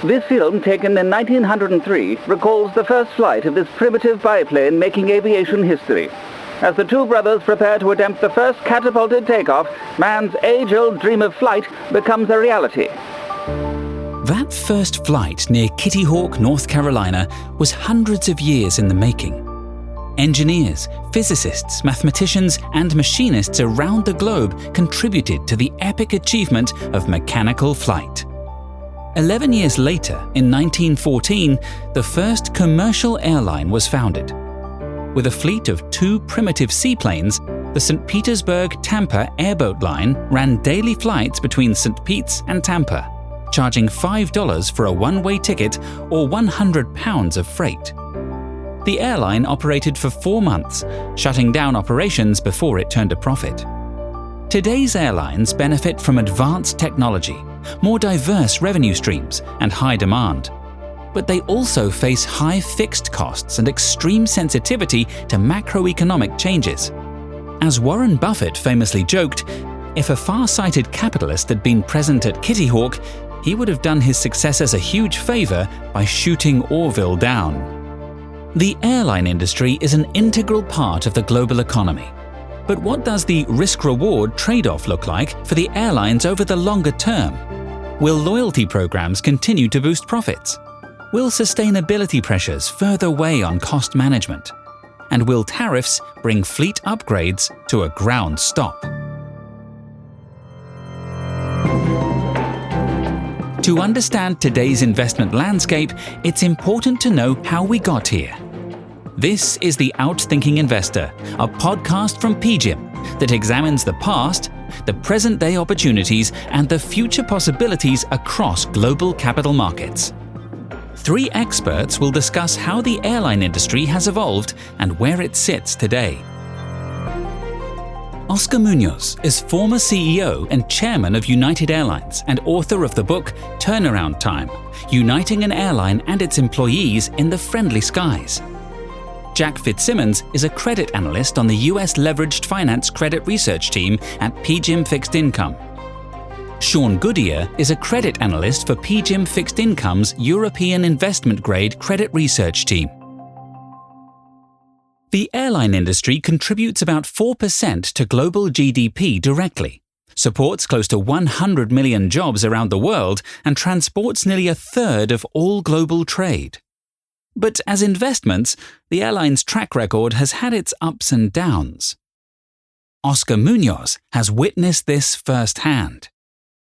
This film, taken in 1903, recalls the first flight of this primitive biplane making aviation history. As the two brothers prepare to attempt the first catapulted takeoff, man's age-old dream of flight becomes a reality. That first flight near Kitty Hawk, North Carolina, was hundreds of years in the making. Engineers, physicists, mathematicians, and machinists around the globe contributed to the epic achievement of mechanical flight. 11 years later, in 1914, the first commercial airline was founded. With a fleet of 2 primitive seaplanes, the St. Petersburg-Tampa airboat line ran daily flights between St. Pete's and Tampa, charging $5 for a one-way ticket or 100 pounds of freight. The airline operated for 4 months, shutting down operations before it turned a profit. Today's airlines benefit from advanced technology, more diverse revenue streams, and high demand. But they also face high fixed costs and extreme sensitivity to macroeconomic changes. As Warren Buffett famously joked, if a far-sighted capitalist had been present at Kitty Hawk, he would have done his successors a huge favor by shooting Orville down. The airline industry is an integral part of the global economy. But what does the risk-reward trade-off look like for the airlines over the longer term? Will loyalty programs continue to boost profits? Will sustainability pressures further weigh on cost management? And will tariffs bring fleet upgrades to a ground stop? To understand today's investment landscape, it's important to know how we got here. This is the Outthinking Investor, a podcast from PGIM that examines the past, the present-day opportunities, and the future possibilities across global capital markets. 3 experts will discuss how the airline industry has evolved and where it sits today. Oscar Munoz is former CEO and chairman of United Airlines and author of the book Turnaround Time, Uniting an Airline and Its Employees in the Friendly Skies. Jack Fitzsimmons is a credit analyst on the US Leveraged Finance Credit Research Team at PGIM Fixed Income. Sean Goodyear is a credit analyst for PGIM Fixed Income's European Investment Grade Credit Research Team. The airline industry contributes about 4% to global GDP directly, supports close to 100 million jobs around the world, and transports nearly a third of all global trade. But as investments, the airline's track record has had its ups and downs. Oscar Munoz has witnessed this firsthand.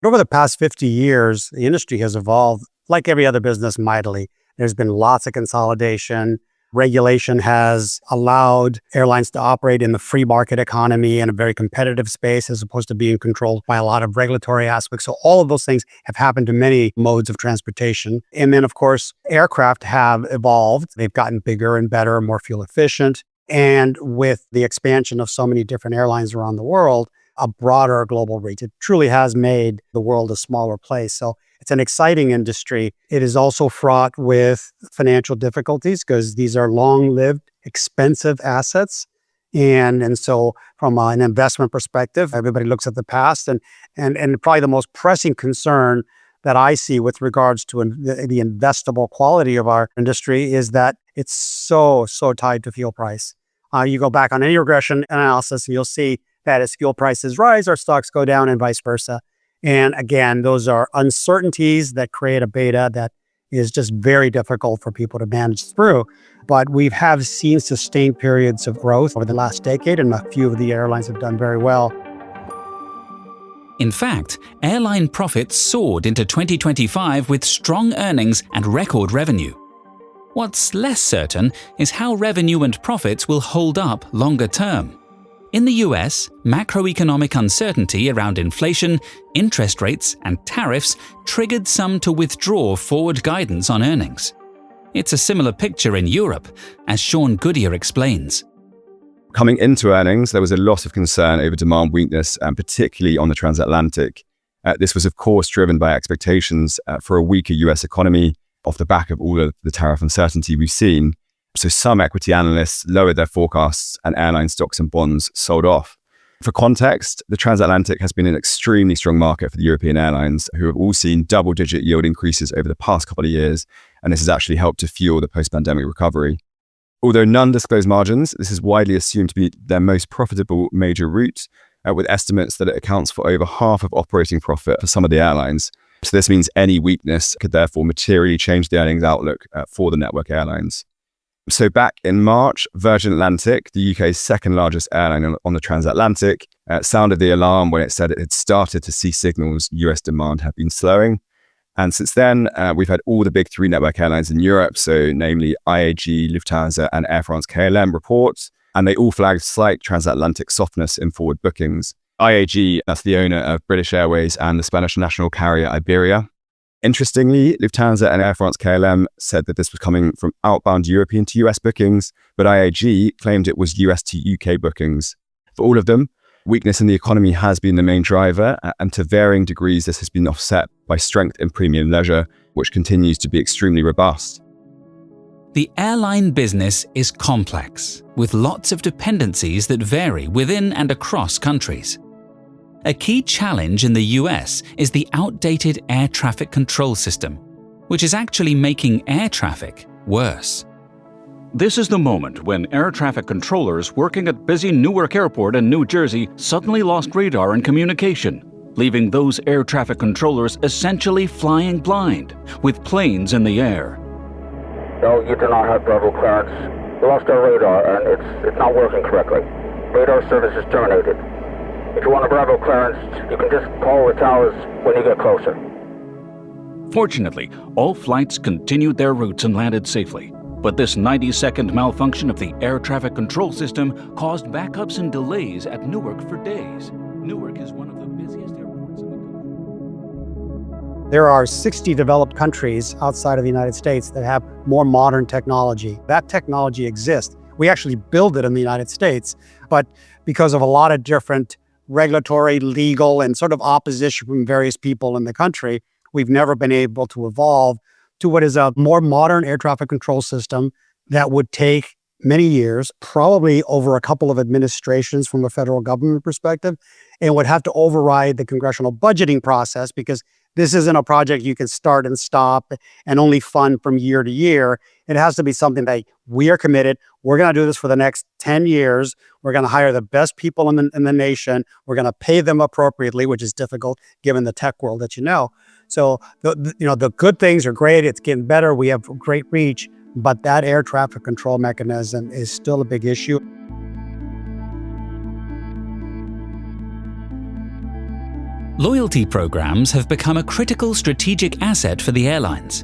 Over the past 50 years, the industry has evolved like every other business mightily. There's been lots of consolidation. Regulation has allowed airlines to operate in the free market economy in a very competitive space as opposed to being controlled by a lot of regulatory aspects. So all of those things have happened to many modes of transportation. And then, of course, aircraft have evolved. They've gotten bigger and better, more fuel efficient. And with the expansion of so many different airlines around the world, a broader global reach, it truly has made the world a smaller place. So it's an exciting industry. It is also fraught with financial difficulties because these are long-lived, expensive assets. And so from an investment perspective, everybody looks at the past. And probably the most pressing concern that I see with regards to the investable quality of our industry is that it's so tied to fuel price. You go back on any regression analysis and you'll see that as fuel prices rise, our stocks go down and vice versa. And again, those are uncertainties that create a beta that is just very difficult for people to manage through. But we have seen sustained periods of growth over the last decade, and a few of the airlines have done very well. In fact, airline profits soared into 2025 with strong earnings and record revenue. What's less certain is how revenue and profits will hold up longer term. In the US, macroeconomic uncertainty around inflation, interest rates, and tariffs triggered some to withdraw forward guidance on earnings. It's a similar picture in Europe, as Sean Goodyear explains. Coming into earnings, there was a lot of concern over demand weakness, particularly on the transatlantic. This was, of course, driven by expectations for a weaker US economy off the back of all of the tariff uncertainty we've seen. So some equity analysts lowered their forecasts and airline stocks and bonds sold off. For context, the transatlantic has been an extremely strong market for the European airlines, who have all seen double-digit yield increases over the past couple of years, and this has actually helped to fuel the post-pandemic recovery. Although none disclose margins, this is widely assumed to be their most profitable major route, with estimates that it accounts for over half of operating profit for some of the airlines. So this means any weakness could therefore materially change the earnings outlook for the network airlines. So back in March, Virgin Atlantic, the UK's second largest airline on the transatlantic, sounded the alarm when it said it had started to see signals US demand had been slowing. And since then, we've had all the big three network airlines in Europe, so namely IAG, Lufthansa, and Air France-KLM reports, and they all flagged slight transatlantic softness in forward bookings. IAG, that's the owner of British Airways and the Spanish national carrier Iberia. Interestingly, Lufthansa and Air France-KLM said that this was coming from outbound European to US bookings, but IAG claimed it was US to UK bookings. For all of them, weakness in the economy has been the main driver, and to varying degrees, this has been offset by strength in premium leisure, which continues to be extremely robust. The airline business is complex, with lots of dependencies that vary within and across countries. A key challenge in the US is the outdated air traffic control system, which is actually making air traffic worse. This is the moment when air traffic controllers working at busy Newark Airport in New Jersey suddenly lost radar and communication, leaving those air traffic controllers essentially flying blind, with planes in the air. No, you do not have Bravo clearance. We lost our radar and it's not working correctly. Radar service is terminated. If you want a Bravo clearance, you can just call the towers when you get closer. Fortunately, all flights continued their routes and landed safely. But this 90-second malfunction of the air traffic control system caused backups and delays at Newark for days. Newark is one of the busiest airports in the country. There are 60 developed countries outside of the United States that have more modern technology. That technology exists. We actually build it in the United States, but because of a lot of different regulatory, legal, and sort of opposition from various people in the country, we've never been able to evolve to what is a more modern air traffic control system that would take many years, probably over a couple of administrations from a federal government perspective, and would have to override the congressional budgeting process, because this isn't a project you can start and stop and only fund from year to year. It has to be something that we are committed. We're going to do this for the next 10 years. We're going to hire the best people in the nation. We're going to pay them appropriately, which is difficult given the tech world that you know. So the good things are great. It's getting better. We have great reach, but that air traffic control mechanism is still a big issue. Loyalty programs have become a critical strategic asset for the airlines.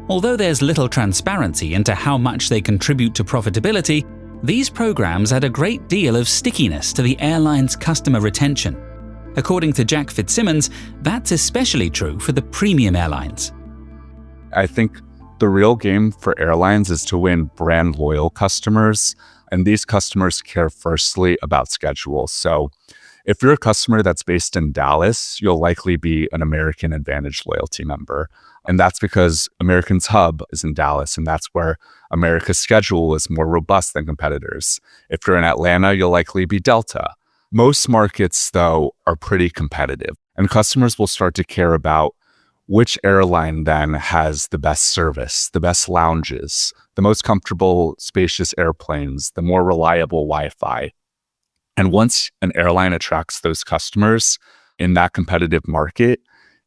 Although there's little transparency into how much they contribute to profitability, these programs add a great deal of stickiness to the airline's customer retention. According to Jack Fitzsimmons, that's especially true for the premium airlines. I think the real game for airlines is to win brand loyal customers, and these customers care firstly about schedule. So if you're a customer that's based in Dallas, you'll likely be an American Advantage loyalty member. And that's because American's hub is in Dallas, and that's where America's schedule is more robust than competitors. If you're in Atlanta, you'll likely be Delta. Most markets, though, are pretty competitive, and customers will start to care about which airline then has the best service, the best lounges, the most comfortable, spacious airplanes, the more reliable Wi-Fi. And once an airline attracts those customers in that competitive market,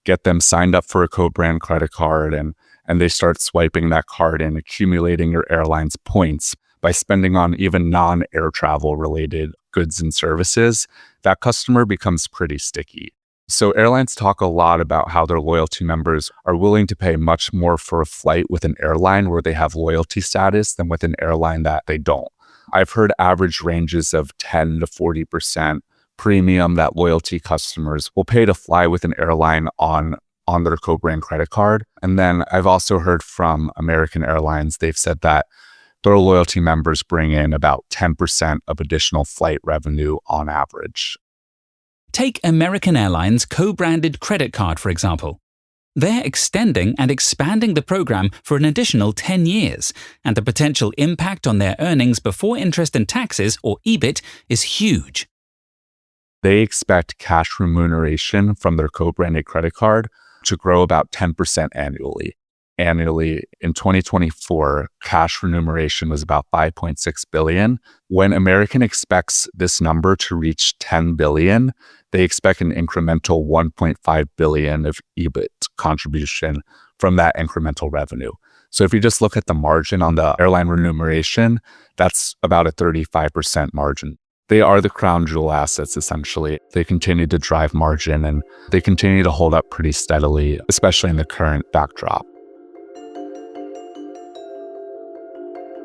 get them signed up for a co-brand credit card, and they start swiping that card and accumulating your airline's points by spending on even non-air travel related goods and services, that customer becomes pretty sticky. So airlines talk a lot about how their loyalty members are willing to pay much more for a flight with an airline where they have loyalty status than with an airline that they don't. I've heard average ranges of 10 to 40% premium that loyalty customers will pay to fly with an airline on their co-brand credit card. And then I've also heard from American Airlines, they've said that their loyalty members bring in about 10% of additional flight revenue on average. Take American Airlines' co-branded credit card, for example. They're extending and expanding the program for an additional 10 years, and the potential impact on their earnings before interest and taxes, or EBIT, is huge. they expect cash remuneration from their co-branded credit card to grow about 10% annually. Annually, in 2024, cash remuneration was about $5.6 billion. When American expects this number to reach $10 billion, they expect an incremental $1.5 billion of EBIT contribution from that incremental revenue. So if you just look at the margin on the airline remuneration, that's about a 35% margin. They are the crown jewel assets, essentially. They continue to drive margin and they continue to hold up pretty steadily, especially in the current backdrop.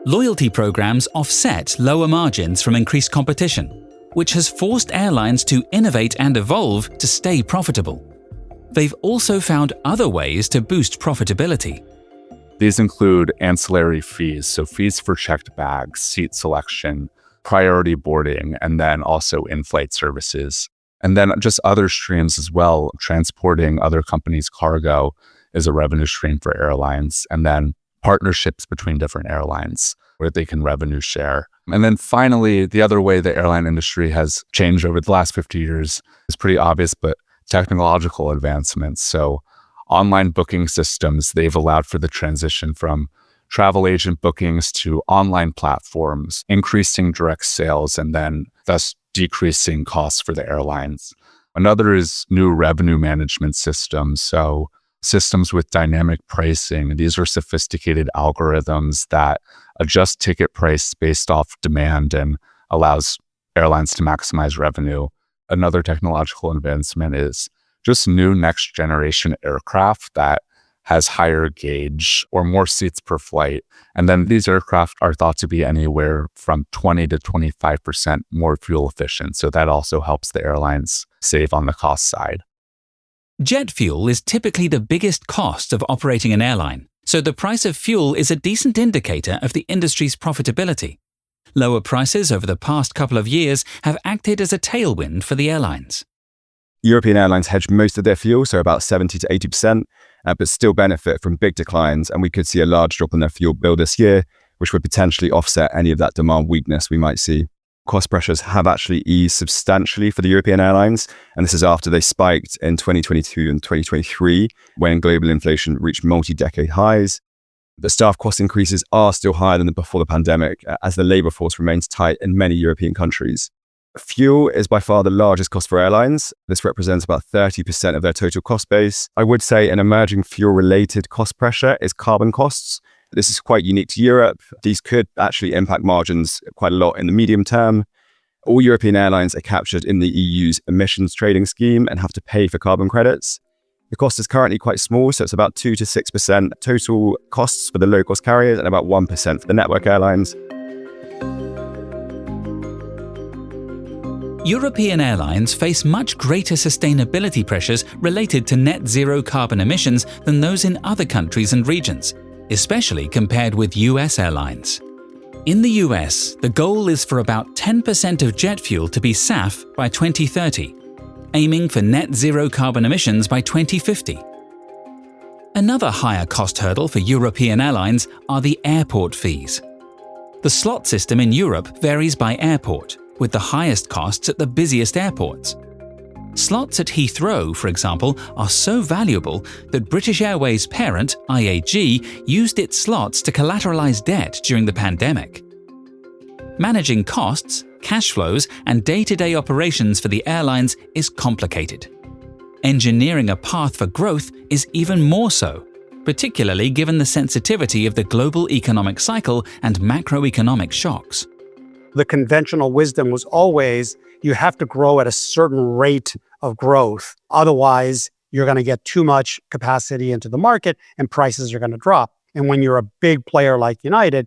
Loyalty programs offset lower margins from increased competition, which has forced airlines to innovate and evolve to stay profitable. They've also found other ways to boost profitability. These include ancillary fees, so fees for checked bags, seat selection, priority boarding, and then also in-flight services. And then just other streams as well. Transporting other companies' cargo is a revenue stream for airlines. And then partnerships between different airlines where they can revenue share. And then finally, the other way the airline industry has changed over the last 50 years is pretty obvious, but technological advancements. So online booking systems, they've allowed for the transition from travel agent bookings to online platforms, increasing direct sales and then thus decreasing costs for the airlines. Another is new revenue management systems. So systems with dynamic pricing. These are sophisticated algorithms that adjust ticket price based off demand and allows airlines to maximize revenue. Another technological advancement is just new next generation aircraft that has higher gauge or more seats per flight. And then these aircraft are thought to be anywhere from 20 to 25% more fuel efficient. So that also helps the airlines save on the cost side. Jet fuel is typically the biggest cost of operating an airline, so the price of fuel is a decent indicator of the industry's profitability. Lower prices over the past couple of years have acted as a tailwind for the airlines. European airlines hedge most of their fuel, so about 70 to 80%, but still benefit from big declines, and we could see a large drop in their fuel bill this year, which would potentially offset any of that demand weakness we might see. Cost pressures have actually eased substantially for the European airlines, and this is after they spiked in 2022 and 2023 when global inflation reached multi-decade highs. The staff cost increases are still higher than before the pandemic, as the labor force remains tight in many European countries. Fuel is by far the largest cost for airlines. This represents about 30% of their total cost base. I would say an emerging fuel-related cost pressure is carbon costs. This is quite unique to Europe. These could actually impact margins quite a lot in the medium term. All European airlines are captured in the EU's emissions trading scheme and have to pay for carbon credits. The cost is currently quite small, so it's about 2 to 6% total costs for the low-cost carriers and about 1% for the network airlines. European airlines face much greater sustainability pressures related to net zero carbon emissions than those in other countries and regions, especially compared with US airlines. In the US, the goal is for about 10% of jet fuel to be SAF by 2030, aiming for net zero carbon emissions by 2050. Another higher cost hurdle for European airlines are the airport fees. The slot system in Europe varies by airport, with the highest costs at the busiest airports. Slots at Heathrow, for example, are so valuable that British Airways' parent, IAG, used its slots to collateralize debt during the pandemic. Managing costs, cash flows, and day-to-day operations for the airlines is complicated. Engineering a path for growth is even more so, particularly given the sensitivity of the global economic cycle and macroeconomic shocks. The conventional wisdom was always you have to grow at a certain rate of growth. Otherwise, you're going to get too much capacity into the market and prices are going to drop. And when you're a big player like United,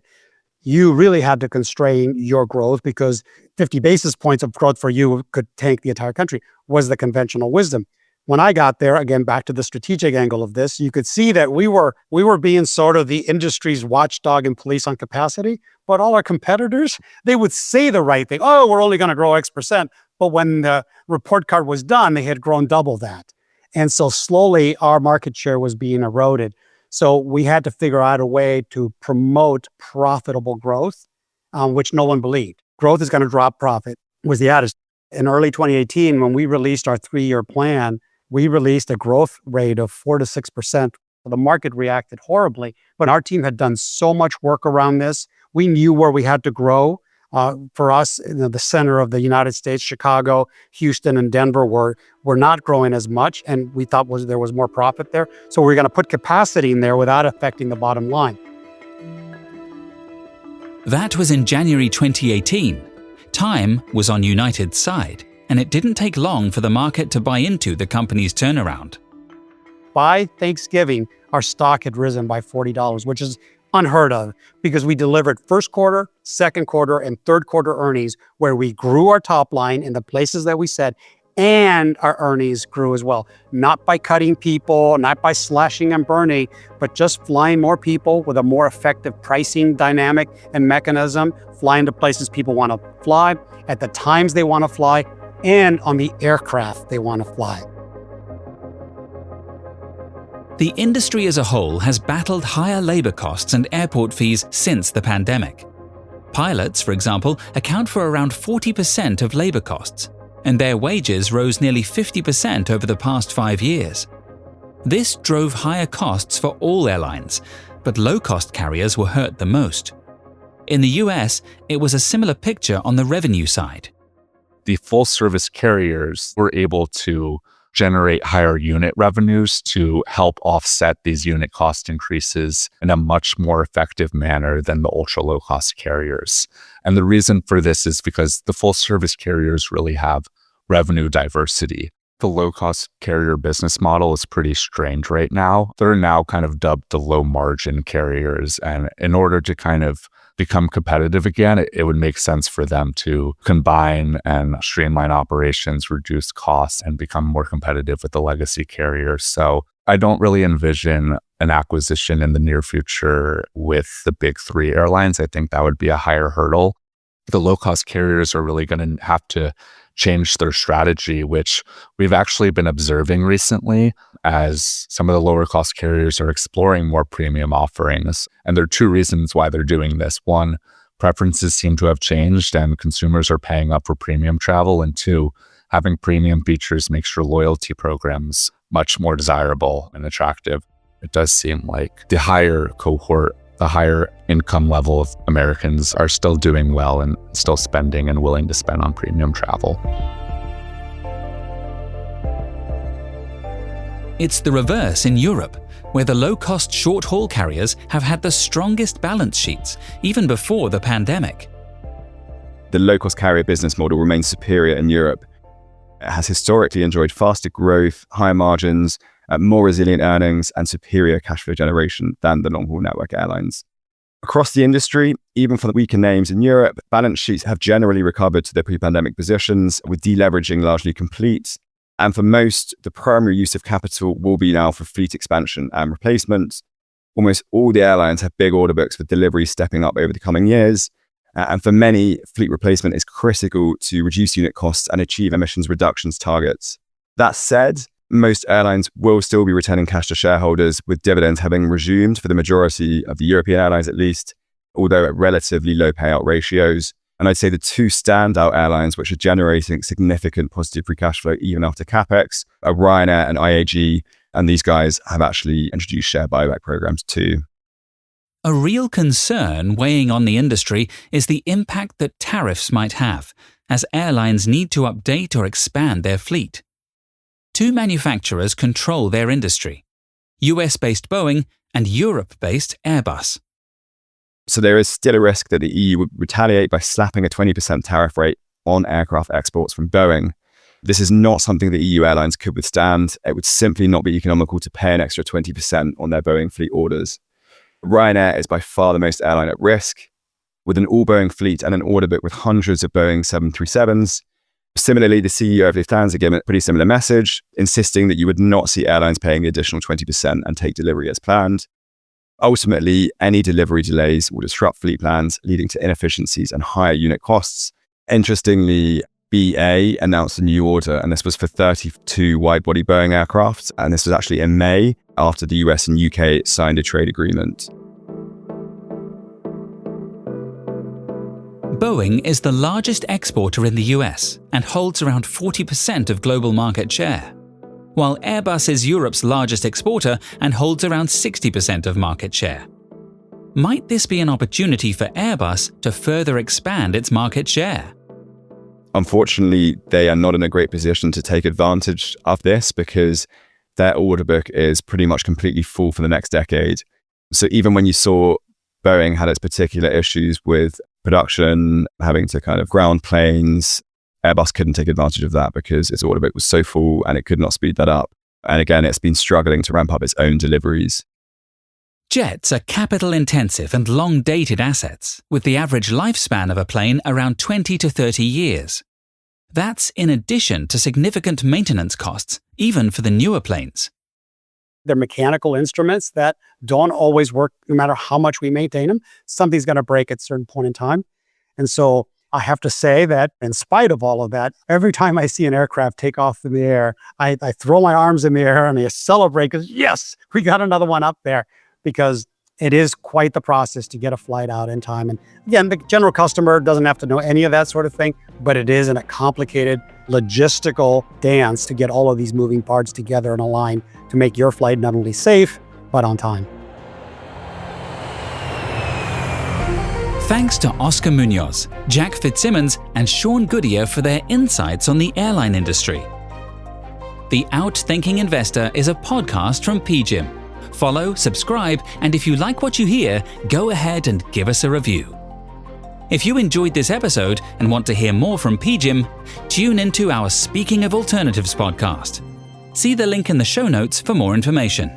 you really had to constrain your growth because 50 basis points of growth for you could tank the entire country, was the conventional wisdom. When I got there, again, back to the strategic angle of this, you could see that we were being sort of the industry's watchdog and police on capacity, but all our competitors, they would say the right thing. Oh, we're only going to grow X percent. But when the report card was done, they had grown double that. And so slowly our market share was being eroded. So we had to figure out a way to promote profitable growth, which no one believed. Growth is going to drop profit was the attitude. In early 2018, when we released our 3-year plan, we released a growth rate of 4 to 6%. The market reacted horribly, but our team had done so much work around this. We knew where we had to grow. For us, the center of the United States, Chicago, Houston, and Denver were not growing as much, and we thought there was more profit there. So we were going to put capacity in there without affecting the bottom line. That was in January 2018. Time was on United's side, and it didn't take long for the market to buy into the company's turnaround. By Thanksgiving, our stock had risen by $40, which is unheard of because we delivered first quarter, second quarter, and third quarter earnings where we grew our top line in the places that we said, and our earnings grew as well. Not by cutting people, not by slashing and burning, but just flying more people with a more effective pricing dynamic and mechanism, flying to places people want to fly, at the times they want to fly, and on the aircraft they want to fly. The industry as a whole has battled higher labor costs and airport fees since the pandemic. Pilots, for example, account for around 40% of labor costs, and their wages rose nearly 50% over the past 5 years. This drove higher costs for all airlines, but low-cost carriers were hurt the most. In the US, it was a similar picture on the revenue side. The full-service carriers were able to generate higher unit revenues to help offset these unit cost increases in a much more effective manner than the ultra low cost carriers. And the reason for this is because the full service carriers really have revenue diversity. The low cost carrier business model is pretty strange right now. They're now kind of dubbed the low margin carriers. And in order to kind of become competitive again, it would make sense for them to combine and streamline operations, reduce costs, and become more competitive with the legacy carriers. So I don't really envision an acquisition in the near future with the big 3 airlines. I think that would be a higher hurdle. The low-cost carriers are really going to have to change their strategy, which we've actually been observing recently as some of the lower cost carriers are exploring more premium offerings. And there are 2 reasons why they're doing this. 1, preferences seem to have changed and consumers are paying up for premium travel. And 2, having premium features makes your loyalty programs much more desirable and attractive. It does seem like the higher cohort, the higher income level of Americans are still doing well and still spending and willing to spend on premium travel. It's the reverse in Europe, where the low-cost short-haul carriers have had the strongest balance sheets, even before the pandemic. The low-cost carrier business model remains superior in Europe. It has historically enjoyed faster growth, higher margins, more resilient earnings, and superior cash flow generation than the long-haul network airlines. Across the industry, even for the weaker names in Europe, balance sheets have generally recovered to their pre-pandemic positions, with deleveraging largely complete. And for most, the primary use of capital will be now for fleet expansion and replacement. Almost all the airlines have big order books with deliveries stepping up over the coming years. And for many, fleet replacement is critical to reduce unit costs and achieve emissions reductions targets. That said, most airlines will still be returning cash to shareholders, with dividends having resumed for the majority of the European airlines at least, although at relatively low payout ratios. And I'd say the 2 standout airlines which are generating significant positive free cash flow even after CapEx are Ryanair and IAG, and these guys have actually introduced share buyback programs too. A real concern weighing on the industry is the impact that tariffs might have, as airlines need to update or expand their fleet. 2 manufacturers control their industry: US-based Boeing and Europe-based Airbus. So there is still a risk that the EU would retaliate by slapping a 20% tariff rate on aircraft exports from Boeing. This is not something that EU airlines could withstand. It would simply not be economical to pay an extra 20% on their Boeing fleet orders. Ryanair is by far the most airline at risk, with an all-Boeing fleet and an order book with hundreds of Boeing 737s. Similarly, the CEO of Lufthansa gave a pretty similar message, insisting that you would not see airlines paying the additional 20% and take delivery as planned. Ultimately, any delivery delays will disrupt fleet plans, leading to inefficiencies and higher unit costs. Interestingly, BA announced a new order, and this was for 32 wide-body Boeing aircraft, and this was actually in May, after the US and UK signed a trade agreement. Boeing is the largest exporter in the US and holds around 40% of global market share, while Airbus is Europe's largest exporter and holds around 60% of market share. Might this be an opportunity for Airbus to further expand its market share? Unfortunately, they are not in a great position to take advantage of this because their order book is pretty much completely full for the next decade. So even when you saw Boeing had its particular issues with production, having to kind of ground planes, Airbus couldn't take advantage of that because its order book was so full and it could not speed that up. And again, it's been struggling to ramp up its own deliveries. Jets are capital-intensive and long-dated assets, with the average lifespan of a plane around 20 to 30 years. That's in addition to significant maintenance costs, even for the newer planes. They're mechanical instruments that don't always work no matter how much we maintain them. Something's going to break at a certain point in time. And so I have to say that in spite of all of that, every time I see an aircraft take off in the air, I throw my arms in the air and I celebrate because, yes, we got another one up there. Because it is quite the process to get a flight out in time. And again, the general customer doesn't have to know any of that sort of thing, but it is in a complicated logistical dance to get all of these moving parts together and aligned to make your flight not only safe, but on time. Thanks to Oscar Munoz, Jack Fitzsimmons, and Sean Goodyear for their insights on the airline industry. The Outthinking Investor is a podcast from PGIM. Follow, subscribe, and if you like what you hear, go ahead and give us a review. If you enjoyed this episode and want to hear more from PGIM, tune into our Speaking of Alternatives podcast. See the link in the show notes for more information.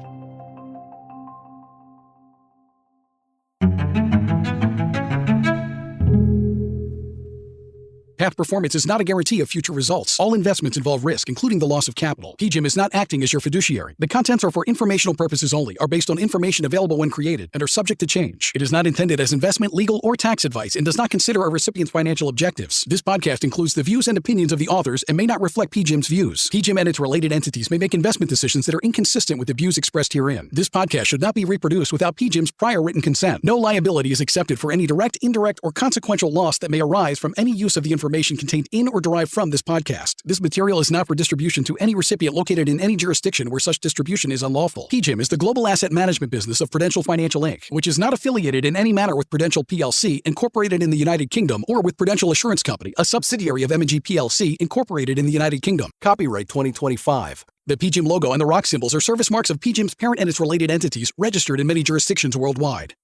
Past performance is not a guarantee of future results. All investments involve risk, including the loss of capital. PGIM is not acting as your fiduciary. The contents are for informational purposes only, are based on information available when created, and are subject to change. It is not intended as investment, legal, or tax advice and does not consider a recipient's financial objectives. This podcast includes the views and opinions of the authors and may not reflect PGIM's views. PGIM and its related entities may make investment decisions that are inconsistent with the views expressed herein. This podcast should not be reproduced without PGIM's prior written consent. No liability is accepted for any direct, indirect, or consequential loss that may arise from any use of the information contained in or derived from this podcast. This material is not for distribution to any recipient located in any jurisdiction where such distribution is unlawful. PGIM is the global asset management business of Prudential Financial Inc., which is not affiliated in any manner with Prudential plc, incorporated in the United Kingdom, or with Prudential Assurance Company, a subsidiary of M&G plc, incorporated in the United Kingdom. Copyright 2025. The PGIM logo and the rock symbols are service marks of PGIM's parent and its related entities, registered in many jurisdictions worldwide.